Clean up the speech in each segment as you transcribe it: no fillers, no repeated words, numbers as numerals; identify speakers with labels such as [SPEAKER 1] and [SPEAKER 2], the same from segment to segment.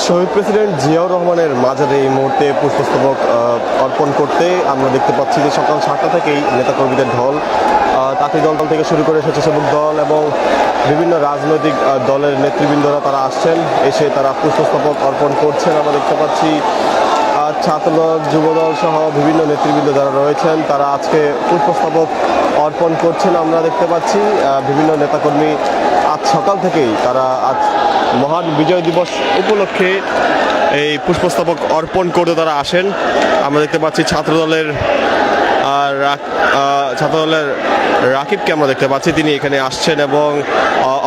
[SPEAKER 1] শহীদ president Ziaur রহমানের মাজারে এই মুহূর্তে পুষ্পস্তবক অর্পণ করতে আমরা দেখতে পাচ্ছি যে সকাল 7টা থেকেই নেতাকর্মীদের ঢল, তাঁতি দল থেকে শুরু করে স্বেচ্ছাসেবক দল এবং বিভিন্ন রাজনৈতিক দলের নেতৃবৃন্দরা তারা আসছেন, এসে তারা পুষ্পস্তবক অর্পণ করছেন। আমরা দেখতে পাচ্ছি ছাত্রদল, যুবদল সহ বিভিন্ন নেতৃবৃন্দ যারা রয়েছেন তারা আজকে পুষ্পস্তবক অর্পণ করছেন। আমরা দেখতে পাচ্ছি বিভিন্ন নেতাকর্মী আজ সকাল থেকেই তারা আজ মহান বিজয় দিবস উপলক্ষে এই পুষ্পস্তবক অর্পণ করতে তারা আসেন। আমরা দেখতে পাচ্ছি ছাত্রদলের রাকিবকে আমরা দেখতে পাচ্ছি, তিনি এখানে আসছেন এবং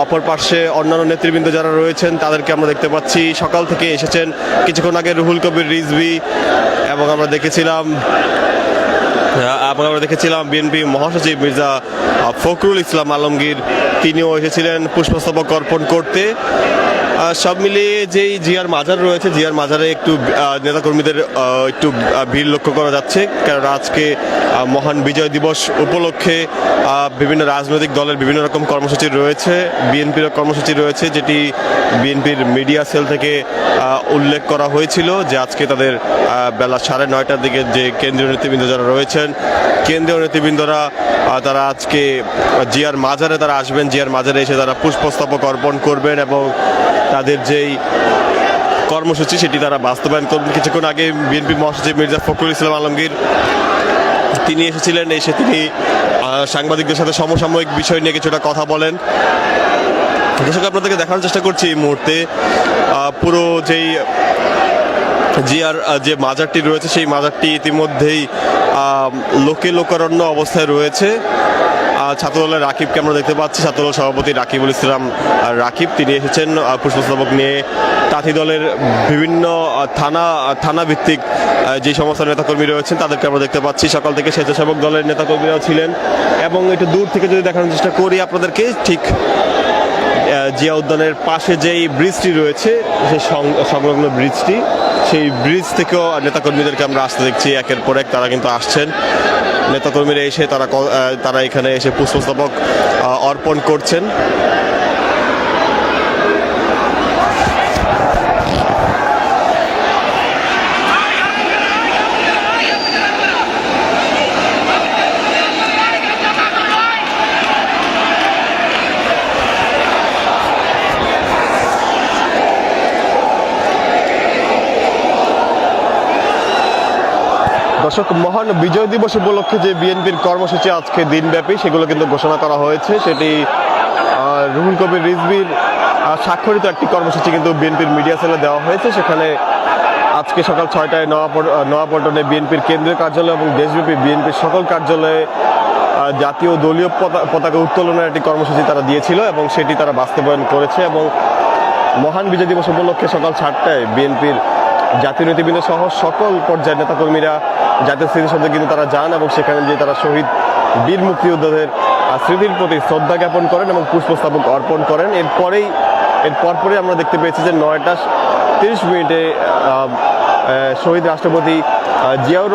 [SPEAKER 1] অপর পার্শ্বে অন্যান্য নেতৃবৃন্দ যারা রয়েছেন তাদেরকে আমরা দেখতে পাচ্ছি সকাল থেকে এসেছেন। কিছুক্ষণ আগে রুহুল কবির রিজভী এবং আমরা দেখেছিলাম বিএনপি মহাসচিব মির্জা ফখরুল ইসলাম আলমগীর, তিনিও এসেছিলেন পুষ্পস্তবক অর্পণ করতে। সব মিলিয়ে যেই জিয়ার মাজার রয়েছে, জিয়ার মাজারে একটু নেতাকর্মীদের একটু ভিড় লক্ষ্য করা যাচ্ছে, কারণ আজকে মহান বিজয় দিবস উপলক্ষে বিভিন্ন রাজনৈতিক দলের বিভিন্ন রকম কর্মসূচি রয়েছে, বিএনপির কর্মসূচি রয়েছে, যেটি বিএনপির মিডিয়া সেল থেকে উল্লেখ করা হয়েছিল যে আজকে তাদের বেলা 9:30টার দিকে যে কেন্দ্রীয় নেতৃবৃন্দ যারা রয়েছেন, কেন্দ্রীয় নেতৃবৃন্দরা তারা আজকে জিয়ার মাজারে তারা আসবেন, জিয়ার মাজারে এসে তারা পুষ্পস্তবক অর্পণ করবেন এবং তাদের যেই কর্মসূচি সেটি তারা বাস্তবায়ন করবেন। কিছুক্ষণ আগে বিএনপি মহাসচিব মির্জা ফখরুল ইসলাম আলমগীর তিনি এসেছিলেন, এসে তিনি সাংবাদিকদের সাথে সমসাময়িক বিষয় নিয়ে কিছুটা কথা বলেন। দর্শক, আপনাদেরকে দেখানোর চেষ্টা করছি এই মুহূর্তে পুরো যেই জিয়ার যে মাজারটি রয়েছে সেই মাজারটি ইতিমধ্যেই লোকারণ্য অবস্থায় রয়েছে। ছাত্রদলের রাকিবকে আমরা দেখতে পাচ্ছি, ছাত্রদল সভাপতি রাকিবুল ইসলাম রাকিব, তিনি এসেছেন পুষ্পস্তবক নিয়ে। তাঁতি দলের বিভিন্ন থানা ভিত্তিক যে সমস্ত নেতাকর্মী রয়েছেন তাদেরকে আমরা দেখতে পাচ্ছি। সকাল থেকে স্বেচ্ছাসেবক দলের নেতাকর্মীরাও ছিলেন এবং একটু দূর থেকে যদি দেখানোর চেষ্টা করি আপনাদেরকে, ঠিক জিয়া উদ্যানের পাশে যেই ব্রিজটি রয়েছে, সেই সংলগ্ন ব্রিজটি, সেই ব্রিজ থেকেও নেতাকর্মীদেরকে আমরা আসতে দেখছি একের পর এক, তারা কিন্তু আসছেন। নেতাকর্মীরা এসে তারা এখানে এসে পুষ্পস্তবক অর্পণ করছেন। দর্শক, মহান বিজয় দিবস উপলক্ষে যে বিএনপির কর্মসূচি আজকে দিনব্যাপী সেগুলো কিন্তু ঘোষণা করা হয়েছে, সেটি রুহুল কবির রিজভীর স্বাক্ষরিত একটি কর্মসূচি কিন্তু বিএনপির মিডিয়া সেলে দেওয়া হয়েছে। সেখানে আজকে সকাল 6টায় নয়াপল্টনে বিএনপির কেন্দ্রীয় কার্যালয় এবং দেশব্যাপী বিএনপির সকল কার্যালয়ে জাতীয় দলীয় পতাকা উত্তোলনের একটি কর্মসূচি তারা দিয়েছিল এবং সেটি তারা বাস্তবায়ন করেছে। এবং মহান বিজয় দিবস উপলক্ষে সকাল 7টায় বিএনপির জাতীয় নেতৃবৃন্দ সহ সকল পর্যায়ের নেতাকর্মীরা জাতীয় স্মৃতিসৌধে কিন্তু তারা যান এবং সেখানে যে তারা শহীদ বীর মুক্তিযোদ্ধাদের স্মৃতির প্রতি শ্রদ্ধা জ্ঞাপন করেন এবং পুষ্পস্তবক অর্পণ করেন। এর পরপরই আমরা দেখতে পেয়েছি যে 9:30 শহীদ রাষ্ট্রপতি জিয়াউর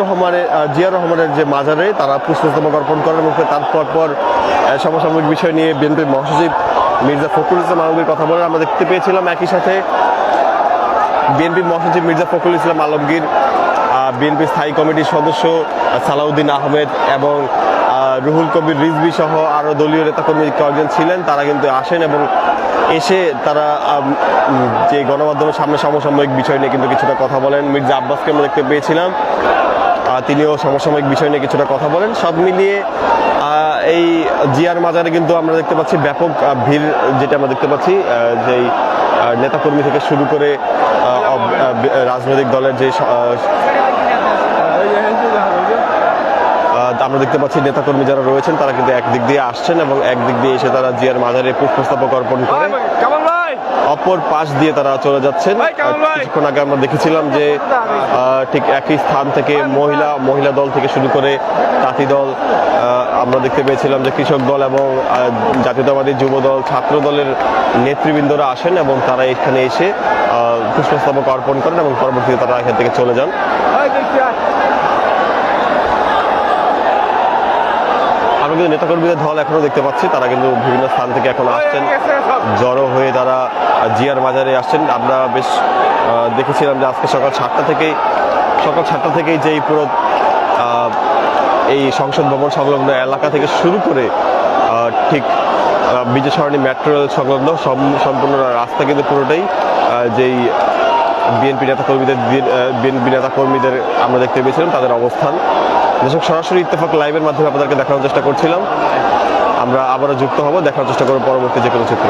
[SPEAKER 1] রহমানের যে মাজারে তারা পুষ্পস্তবক অর্পণ করেন এবং তার পর সমসাময়িক বিষয় নিয়ে বিএনপির মহাসচিব মির্জা ফখরুল ইসলাম আলমগীর কথা বলেন আমরা দেখতে পেয়েছিলাম। একই সাথে বিএনপির মহাসচিব মির্জা ফখরুল ইসলাম আলমগীর, বিএনপি স্থায়ী কমিটির সদস্য সালাউদ্দিন আহমেদ এবং রুহুল কবির রিজভী সহ আরও দলীয় নেতাকর্মী কয়েকজন ছিলেন, তারা কিন্তু আসেন এবং এসে তারা যে গণমাধ্যমের সামনে সমসাময়িক বিষয় নিয়ে কিন্তু কিছুটা কথা বলেন। মির্জা আব্বাসকে আমরা দেখতে পেয়েছিলাম, তিনিও সমসাময়িক বিষয় নিয়ে কিছুটা কথা বলেন। সব মিলিয়ে এই জিয়ার মাজারে কিন্তু আমরা দেখতে পাচ্ছি ব্যাপক ভিড়, যেটা আমরা দেখতে পাচ্ছি যেই নেতাকর্মী থেকে শুরু করে রাজনৈতিক দলের যে আমরা দেখতে পাচ্ছি নেতাকর্মী যারা রয়েছেন তারা কিন্তু একদিক দিয়ে আসছেন এবং একদিক দিয়ে এসে তারা জিয়ার মাজারে পুষ্পস্তবক অর্পণ করে অপর পাশ দিয়ে তারা চলে যাচ্ছেন। কিছুক্ষণ আগে আমরা দেখেছিলাম যে ঠিক একই স্থান থেকে মহিলা দল থেকে শুরু করে তাঁতি দল, আমরা দেখতে পেয়েছিলাম যে কৃষক দল এবং জাতীয়তাবাদী যুব দল, ছাত্র দলের নেতৃবৃন্দরা আসেন এবং তারা এখানে এসে পুষ্পস্তবক অর্পণ করেন এবং পরবর্তীতে তারা এখান থেকে চলে যান। আমরা কিন্তু নেতাকর্মীদের ঢল এখনো দেখতে পাচ্ছি, তারা কিন্তু বিভিন্ন স্থান থেকে এখন আসছেন, জড়ো হয়ে তারা জিয়ার মাজারে আসছেন। আমরা বেশ দেখেছিলাম যে আজকে সকাল 7টা থেকেই যেই পুরো এই সংসদ ভবন সংলগ্ন এলাকা থেকে শুরু করে ঠিক বিজয় সরণি মেট্রো রেল সংলগ্ন সম্পূর্ণ রাস্তা কিন্তু পুরোটাই যেই বিএনপি নেতা কর্মীদের আমরা দেখতে পেয়েছিলাম তাদের অবস্থান। দর্শক, সরাসরি ইত্তেফাক লাইভের মাধ্যমে আপনাদেরকে দেখানোর চেষ্টা করছিলাম। আমরা আবারও যুক্ত হব, দেখার চেষ্টা করব পরবর্তী যে কোনো চিত্র।